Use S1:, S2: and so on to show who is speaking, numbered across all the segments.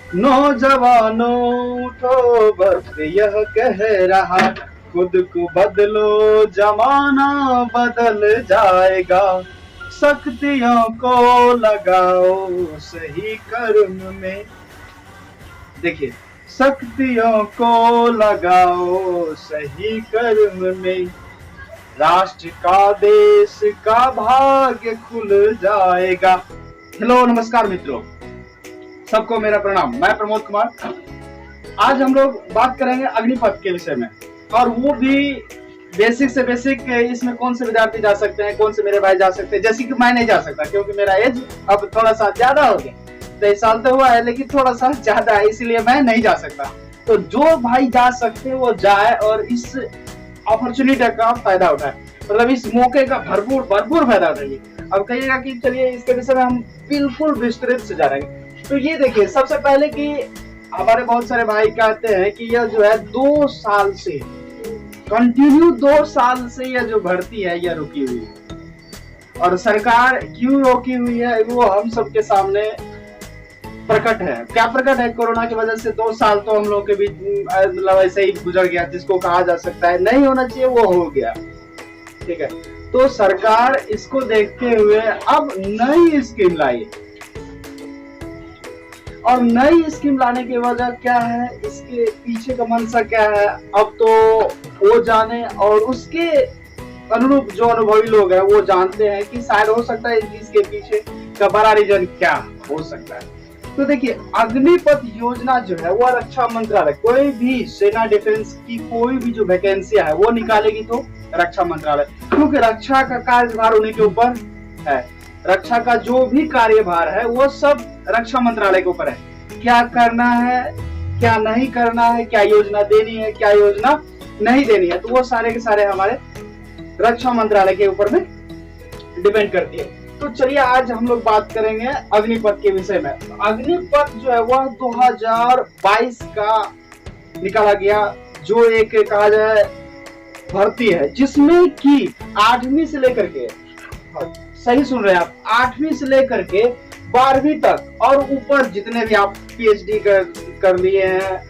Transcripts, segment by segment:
S1: नौजवानों उठो बस यह कह रहा, खुद को बदलो जमाना बदल जाएगा। शक्तियों को लगाओ सही कर्म में। देखिए, शक्तियों को लगाओ सही कर्म में, राष्ट्र का देश का भाग्य खुल जाएगा। हेलो नमस्कार मित्रों, सबको मेरा प्रणाम। मैं प्रमोद कुमार। आज हम लोग बात करेंगे अग्निपथ के विषय में, और वो भी बेसिक से बेसिक। इसमें कौन से विद्यार्थी जा सकते हैं, कौन से मेरे भाई जा सकते हैं। जैसे कि मैं नहीं जा सकता क्योंकि मेरा एज अब थोड़ा सा ज्यादा हो गया, 23 साल तो हुआ है लेकिन थोड़ा सा ज्यादा है, इसलिए मैं नहीं जा सकता। तो जो भाई जा सकते हैं वो जाए और इस अपॉर्चुनिटी का फायदा उठाए, मतलब इस मौके का भरपूर भरपूर फायदा उठाइए। अब कहिएगा कि चलिए इसके विषय में हम बिल्कुल विस्तृत से जानेंगे। तो ये देखिए, सबसे पहले कि हमारे बहुत सारे भाई कहते हैं कि यह जो है 2 साल से कंटिन्यू 2 साल से यह जो भर्ती है यह रुकी हुई है, और सरकार क्यों रोकी हुई है वो हम सबके सामने प्रकट है। क्या प्रकट है? कोरोना की वजह से 2 साल तो हम लोग के बीच मतलब ऐसे ही गुजर गया, जिसको कहा जा सकता है नहीं होना चाहिए वो हो गया। ठीक है, तो सरकार इसको देखते हुए अब नई स्कीम लाई, और नई स्कीम लाने की वजह क्या है, इसके पीछे का मंशा क्या है, अब तो वो जाने और उसके अनुरूप जो अनुभवी लोग हैं वो जानते हैं कि शायद हो सकता है इसके पीछे का बड़ा रीजन क्या हो सकता है। तो देखिए, अग्निपथ योजना जो है वो रक्षा मंत्रालय, कोई भी सेना डिफेंस की कोई भी जो वैकेंसियां है वो निकालेगी तो रक्षा मंत्रालय, क्योंकि रक्षा का कार्यभार उन्हीं के ऊपर है। रक्षा का जो भी कार्यभार है वो सब रक्षा मंत्रालय के ऊपर है। क्या करना है, क्या नहीं करना है, क्या योजना देनी है, क्या योजना नहीं देनी है, तो वो सारे के सारे हमारे रक्षा मंत्रालय के ऊपर में डिपेंड करती है। तो चलिए आज हम लोग बात करेंगे अग्निपथ के विषय में। अग्निपथ जो है वह 2022 का निकाला गया, जो एक कहा जाए भर्ती है, जिसमें कि 8वीं से लेकर के, सही सुन रहे हैं आप, 8वीं से लेकर के 12वीं तक और ऊपर जितने भी आप पीएचडी कर लिए हैं,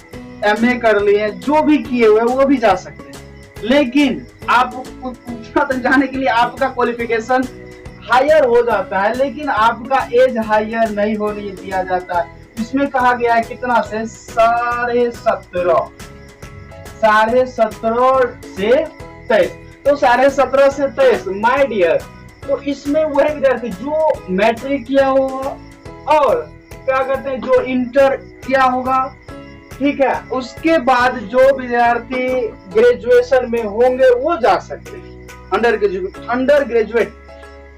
S1: एमए कर लिए हैं, जो भी किए हुए वो भी जा सकते हैं। लेकिन आप उतना तक जाने के लिए आपका क्वालिफिकेशन हायर हो जाता है, लेकिन आपका एज हायर नहीं होने दिया जाता है। इसमें कहा गया है कितना से 17.5 से 23, तो 17.5 से 23 माय डियर। तो इसमें वह विद्यार्थी जो मैट्रिक किया होगा और क्या कहते हैं जो इंटर किया होगा, ठीक है, उसके बाद जो विद्यार्थी ग्रेजुएशन में होंगे वो जा सकते हैं। अंडर ग्रेजुएट,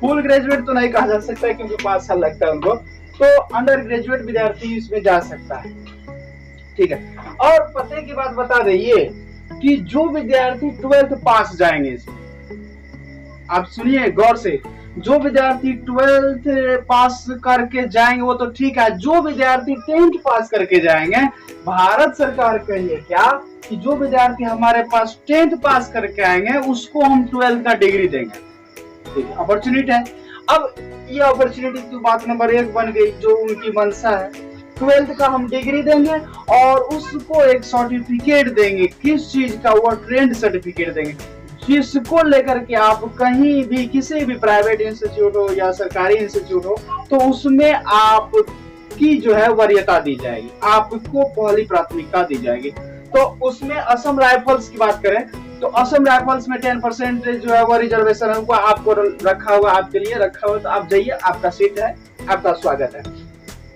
S1: फुल ग्रेजुएट तो नहीं कहा जा सकता क्योंकि 5 साल लगता है उनको, तो अंडर ग्रेजुएट विद्यार्थी इसमें जा सकता है। ठीक है, और पते की बात बता दें कि जो विद्यार्थी 12th पास जाएंगे इसमें, आप सुनिए गौर से, जो विद्यार्थी 12th पास करके जाएंगे वो तो ठीक है, जो विद्यार्थी 10th पास करके जाएंगे, भारत सरकार कहिए क्या कि जो विद्यार्थी हमारे पास 10th पास करके आएंगे उसको हम 12th का डिग्री देंगे। अपॉर्चुनिटी है। अब ये अपॉर्चुनिटी की बात नंबर 1 बन गई, जो उनकी मंशा है 12th का हम डिग्री देंगे और उसको एक सर्टिफिकेट देंगे। किस चीज का? वो ट्रेंड सर्टिफिकेट देंगे, जिसको लेकर के आप कहीं भी किसी भी प्राइवेट इंस्टीट्यूट हो या सरकारी इंस्टीट्यूट हो तो उसमें आपकी जो है वरीयता दी जाएगी, आपको पहली प्राथमिकता दी जाएगी। तो उसमें असम राइफल्स की बात करें तो असम राइफल्स में 10% जो है वो रिजर्वेशन है, वो आपको रखा हुआ, आपके लिए रखा हुआ, तो आप जाइए, आपका सीट है, आपका स्वागत है।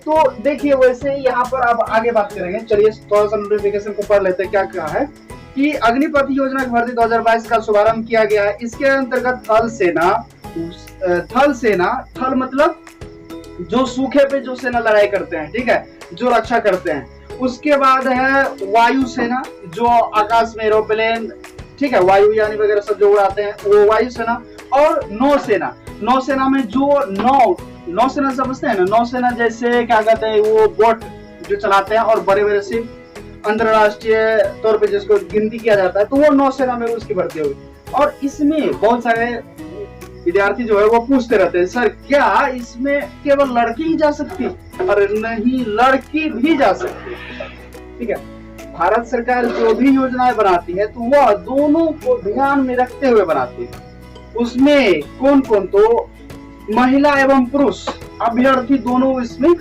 S1: तो देखिए, वैसे यहाँ पर अब आगे बात करेंगे। चलिए थोड़ा सा नोटिफिकेशन को पढ़ लेते हैं। क्या कहा है कि अग्निपथ योजना की भर्ती 2022 का शुभारंभ किया गया है। इसके अंतर्गत थल सेना, थल मतलब जो सूखे पे जो सेना लड़ाई करते हैं, ठीक है, जो रक्षा करते हैं। उसके बाद है वायुसेना, जो आकाश में एरोप्लेन, ठीक है, वायु यानी वगैरह सब जो उड़ाते हैं, वो वायुसेना। और नौसेना, नौसेना में जो नौसेना समझते हैं ना, नौसेना जैसे क्या कहते हैं वो बोट जो चलाते हैं और बड़े बड़े शिप अंतरराष्ट्रीय तौर पे जिसको गिनती किया जाता है, तो वो नौसेना में उसकी भर्ती होगी। और इसमें बहुत सारे विद्यार्थी जो है वो पूछते रहते हैं, सर क्या इसमें केवल लड़की ही जा सकती है? अरे नहीं, लड़की भी जा सकती है। ठीक है, भारत सरकार जो भी योजनाएं बनाती है तो वह दोनों को ध्यान में रखते हुए बनाती है। उसमें कौन कौन, तो महिला एवं पुरुष अभ्यर्थी दोनों इसमें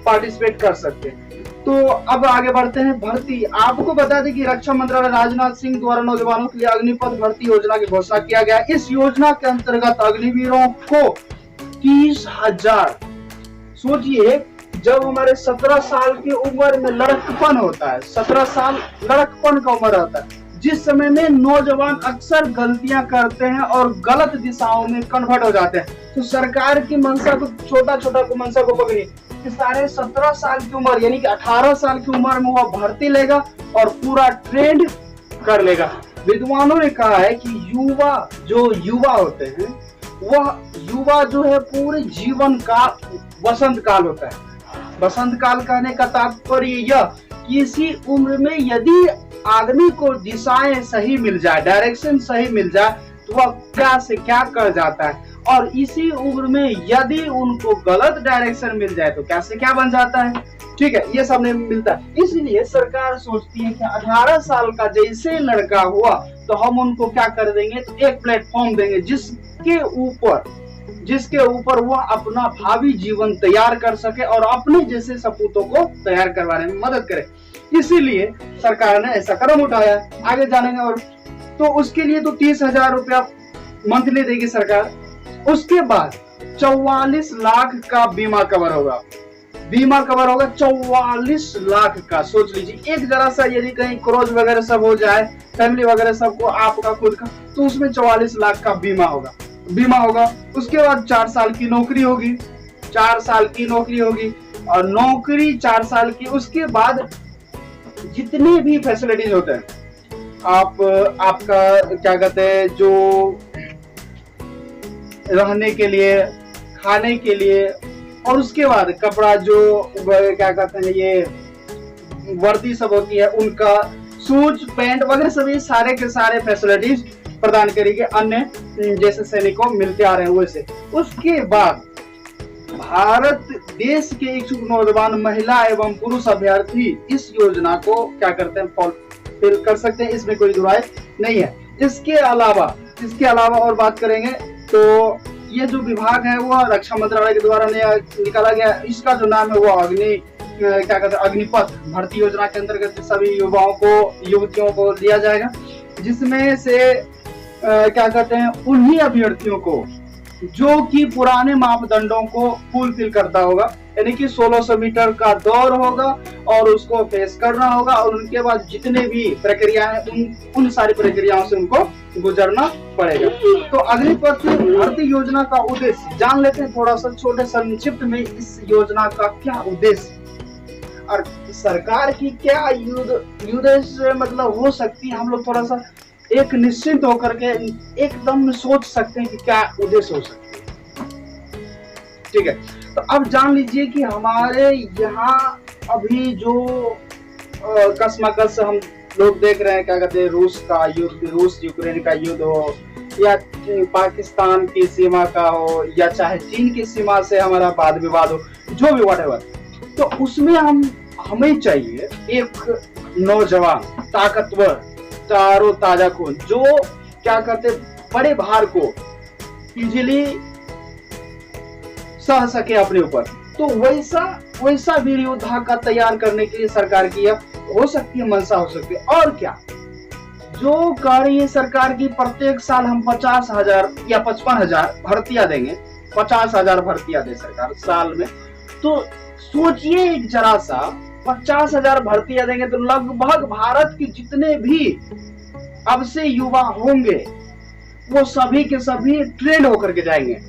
S1: पार्टिसिपेट कर सकते हैं। तो अब आगे बढ़ते हैं। भर्ती, आपको बता दें कि रक्षा मंत्रालय राजनाथ सिंह द्वारा नौजवानों के लिए अग्निपथ भर्ती योजना की घोषणा किया गया। इस योजना के अंतर्गत अग्निवीरों को 30,000, सोचिए जब हमारे 17 साल की उम्र में लड़कपन होता है, 17 साल लड़कपन का उम्र होता है, जिस समय में नौजवान अक्सर गलतियां करते हैं और गलत दिशाओं में कन्वर्ट हो जाते हैं, तो सरकार की मंशा को छोटा मंशा को पकड़ी कि साढ़े 17 साल की उम्र यानी कि 18 साल की उम्र में वह भर्ती लेगा और पूरा ट्रेंड कर लेगा। विद्वानों ने कहा है कि युवा होते हैं, वह युवा जो है पूरे जीवन का वसंत काल होता है। वसंत काल कहने का तात्पर्य यह कि इसी उम्र में यदि आदमी को दिशाएं सही मिल जाए, डायरेक्शन सही मिल जाए, तो वह क्या से क्या कर जाता है, और इसी उम्र में यदि उनको गलत डायरेक्शन मिल जाए तो क्या से क्या बन जाता है। ठीक है, ये सब नहीं मिलता है। इसलिए सरकार सोचती है कि 18 साल का जैसे लड़का हुआ तो हम उनको क्या कर देंगे, तो एक प्लेटफॉर्म देंगे जिसके ऊपर वह अपना भावी जीवन तैयार कर सके और अपने जैसे सपूतों को तैयार करवाने में मदद करे। इसीलिए सरकार ने ऐसा कदम उठाया। आगे जानेंगे। और तो उसके लिए तो 30,000 रुपया मंथली देगी सरकार। उसके बाद 44 लाख का बीमा कवर होगा। 44 लाख का। सोच लीजिए, एक जरा सा यदि कहीं क्रॉस वगैरह सब हो जाए, फैमिली वगैरह सबको, आपका खुद का, तो उसमें 44 लाख का बीमा होगा। उसके बाद 4 साल की नौकरी होगी। 4 साल की नौकरी होगी और नौकरी 4 साल की। उसके बाद जितने भी फैसिलिटीज होते हैं, आपका क्या कहते हैं, जो रहने के लिए, खाने के लिए, और उसके बाद कपड़ा, जो क्या कहते हैं, ये वर्दी सब होती है उनका, शूज, पैंट वगैरह सभी सारे के सारे फैसिलिटीज प्रदान करेगी, अन्य जैसे सैनिकों मिलते आ रहे हैं वैसे। उसके बाद भारत देश के इच्छुक नौजवान महिला एवं पुरुष अभ्यर्थी इस योजना को क्या करते हैं, फुलफिल कर सकते हैं, इसमें कोई दुराय नहीं है। इसके अलावा और बात करेंगे तो ये जो विभाग है वो रक्षा मंत्रालय के द्वारा निकाला गया। इसका जो नाम है वो अग्निपथ भर्ती योजना के अंतर्गत सभी युवाओं को, युवतियों को दिया जाएगा, जिसमें से क्या कहते हैं, उन्हीं अभ्यर्थियों को जो कि पुराने मापदंडों को फुलफिल करता होगा, यानी कि 1600 मीटर का दौड़ होगा और उसको फेस करना होगा, और उनके बाद जितने भी प्रक्रिया है उन सारी प्रक्रियाओं से उनको गुजरना पड़ेगा। तो अग्निपथ भर्ती योजना का उद्देश्य जान लेते हैं थोड़ा सा छोटे संक्षिप्त में। इस योजना का क्या उद्देश्य और सरकार की क्या उद्देश्य मतलब हो सकती है, हम लोग थोड़ा सा एक निश्चिंत होकर के एकदम सोच सकते हैं कि क्या उद्देश्य हो सकते हैं। ठीक है, तो अब जान लीजिए कि हमारे यहाँ अभी जो कसमकस हम लोग देख रहे हैं, क्या कहते हैं, रूस यूक्रेन का युद्ध हो, या पाकिस्तान की सीमा का हो, या चाहे चीन की सीमा से हमारा वाद विवाद हो, जो भी व्हाटएवर, तो उसमें हमें चाहिए एक नौजवान, ताकतवर, तारो ताजा खून, जो क्या कहते बड़े भार को इजीली सह सके अपने ऊपर। तो वैसा वीर योद्धा का तैयार करने के लिए सरकार की यह हो सकती है मंशा, हो सकती है। और क्या जो कह रही है सरकार की, प्रत्येक साल हम 50,000 या 55,000 भर्तियां देंगे, 50,000 भर्तियां दे सरकार साल में। तो सोचिए एक जरा सा, 50,000 भर्तियां देंगे तो लगभग भारत के जितने भी अब से युवा होंगे वो सभी के सभी ट्रेंड होकर के जाएंगे।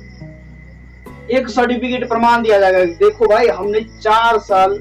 S1: एक सर्टिफिकेट प्रमाण दिया जाएगा, देखो भाई हमने 4 साल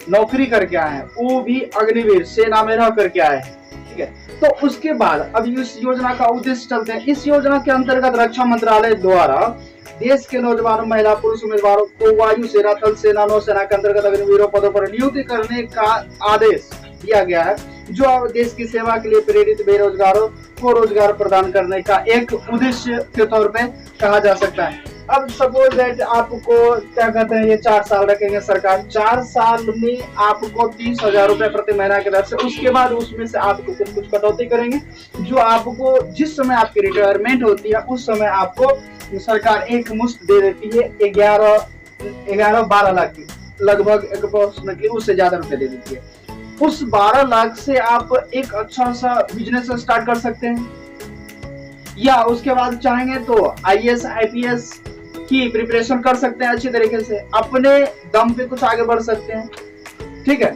S1: नौकरी करके आए हैं, वो भी अग्निवीर सेना में रह करके आए हैं। ठीक है, तो उसके बाद अब इस योजना का उद्देश्य चलते हैं। इस योजना के अंतर्गत रक्षा मंत्रालय द्वारा देश के नौजवानों, महिला, पुरुष उम्मीदवारों को वायु सेना, थल सेना, नौसेना के अंतर्गत अग्निवीरों पदों पर नियुक्ति करने का आदेश दिया गया है। जो देश की सेवा के लिए प्रेरित बेरोजगारों सबको रोजगार प्रदान करने का एक उद्देश्य के तौर पे कहा जा सकता है। अब सपोज दैट आपको क्या कहते हैं, ये 4 साल रखेंगे सरकार, 4 साल में आपको 30,000 रुपए प्रति महीना की दर से, उसके बाद उसमें से आपको कुछ कटौती करेंगे, जो आपको जिस समय आपकी रिटायरमेंट होती है उस समय आपको सरकार एक मुश्त दे देती है, 11-12 लाख की लगभग अप्रोक्सीमेटली, उससे ज्यादा रुपए दे देती है। उस 12 लाख से आप एक अच्छा सा बिजनेस स्टार्ट कर सकते हैं, या उसके बाद चाहेंगे तो IAS IPS की प्रिपरेशन कर सकते हैं अच्छी तरीके से, अपने दम पे कुछ आगे बढ़ सकते हैं। ठीक है,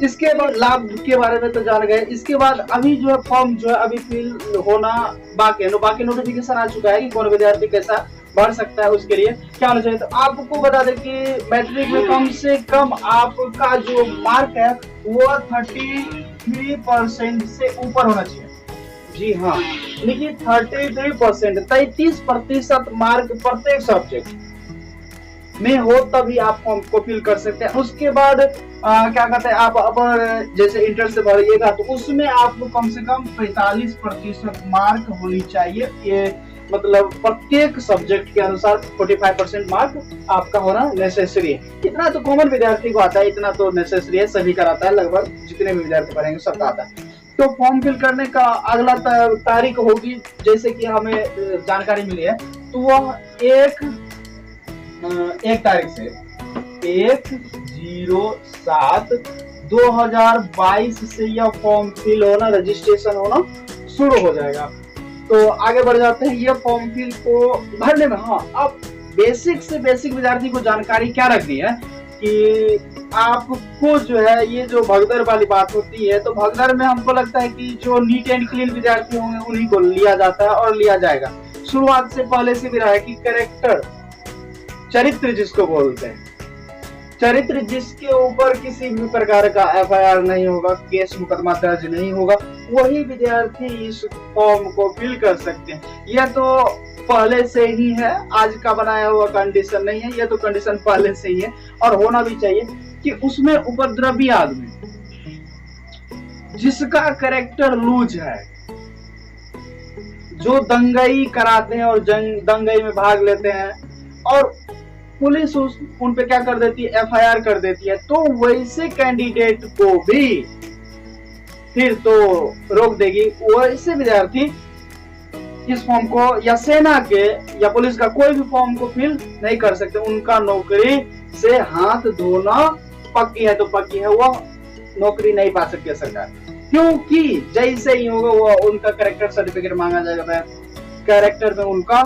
S1: इसके बाद लाभ के बारे में तो जान गए। इसके बाद अभी जो है फॉर्म जो है अभी फिल होना बाकी है, बाकी नोटिफिकेशन आ चुका है कि कौन विद्यार्थी कैसा बढ़ सकता है, उसके लिए क्या होना चाहिए। तो आपको बता दें कि मैट्रिक में कम से कम आपका जो मार्क है वो 33% से ऊपर होना चाहिए। जी हाँ, देखिए 33%, 33% मार्क प्रत्येक सब्जेक्ट में हो तभी आप फॉर्म को फिल कर सकते हैं। उसके बाद क्या कहते हैं, आप अब जैसे इंटर से भरिएगा तो उसमें आपको कम से कम 45% मार्क होनी चाहिए। ये मतलब प्रत्येक सब्जेक्ट के अनुसार 45% मार्क आपका होना नेसेसरी है। इतना तो कॉमन विद्यार्थी को आता है, इतना तो नेसेसरी है, सभी कराता है, लगभग जितने भी विद्यार्थी पढ़ेंगे सबका आता है। तो फॉर्म फिल करने का अगला तारीख होगी, जैसे कि हमें जानकारी मिली है, तो वह एक तारीख से 1/07/2022 से यह फॉर्म फिल होना, रजिस्ट्रेशन होना शुरू हो जाएगा। तो आगे बढ़ जाते हैं ये फॉर्म फिल को भरने में। हाँ, अब बेसिक से बेसिक विद्यार्थी को जानकारी क्या रखनी है कि आपको जो है ये जो भगदड़ वाली बात होती है, तो भगदड़ में हमको लगता है कि जो नीट एंड क्लीन विद्यार्थी होंगे उन्हीं को लिया जाता है और लिया जाएगा। शुरुआत से पहले से भी रहा है कि कैरेक्टर, चरित्र जिसको बोलते हैं, चरित्र जिसके ऊपर किसी भी प्रकार का FIR नहीं होगा, केस मुकदमा दर्ज नहीं होगा, वही विद्यार्थी इस फॉर्म को फिल कर सकते हैं। यह तो पहले से ही है, आज का बनाया हुआ कंडीशन नहीं है, यह तो कंडीशन पहले से ही है और होना भी चाहिए कि उसमें उपद्रवी आदमी जिसका कैरेक्टर लूज है, जो दंगई कराते हैं और दंगई में भाग लेते हैं और पुलिस उन पे क्या कर देती है, FIR कर देती है, तो वैसे कैंडिडेट को भी फिर तो रोक देगी। वैसे विद्यार्थी इस फॉर्म को या सेना के या पुलिस का कोई भी फॉर्म को फिल नहीं कर सकते। उनका नौकरी से हाथ धोना पक्की है तो पक्की है, वह नौकरी नहीं पा सकती सरकार, क्योंकि जैसे ही होगा वो उनका कैरेक्टर सर्टिफिकेट मांगा जाएगा, कैरेक्टर में उनका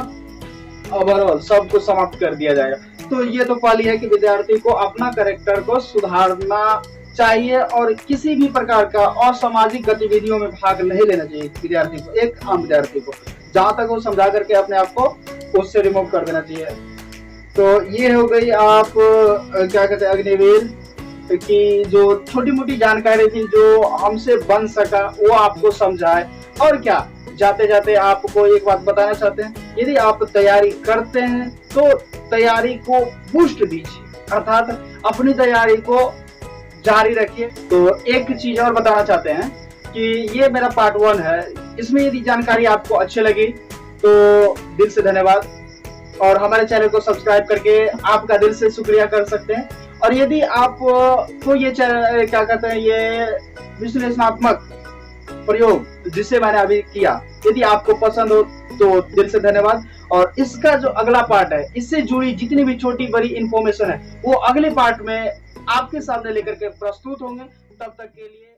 S1: ओवरऑल सब कुछ समाप्त कर दिया जाएगा। तो ये तो पहली है कि विद्यार्थी को अपना कैरेक्टर को सुधारना चाहिए और किसी भी प्रकार का असामाजिक गतिविधियों में भाग नहीं लेना चाहिए विद्यार्थी को, एक आम विद्यार्थी को, जहां तक वो समझा करके अपने आप को उससे रिमूव कर देना चाहिए। तो ये हो गई आप क्या कहते हैं अग्निवीर की जो छोटी मोटी जानकारी थी जो हमसे बन सका वो आपको समझाए। और क्या, जाते जाते आपको एक बात बताना चाहते हैं, यदि आप तैयारी करते हैं तो तैयारी को बूस्ट दीजिए, अर्थात अपनी तैयारी को जारी रखिए। तो एक चीज और बताना चाहते हैं कि ये मेरा पार्ट 1 है, इसमें यदि जानकारी आपको अच्छी लगी तो दिल से धन्यवाद और हमारे चैनल को सब्सक्राइब करके आपका दिल से शुक्रिया कर सकते हैं। और यदि आपको ये क्या कहते हैं ये विश्लेषणात्मक प्रयोग जिसे मैंने अभी किया, यदि आपको पसंद हो तो दिल से धन्यवाद। और इसका जो अगला पार्ट है, इससे जुड़ी जितनी भी छोटी बड़ी इंफॉर्मेशन है वो अगले पार्ट में आपके सामने लेकर के प्रस्तुत होंगे। तब तक के लिए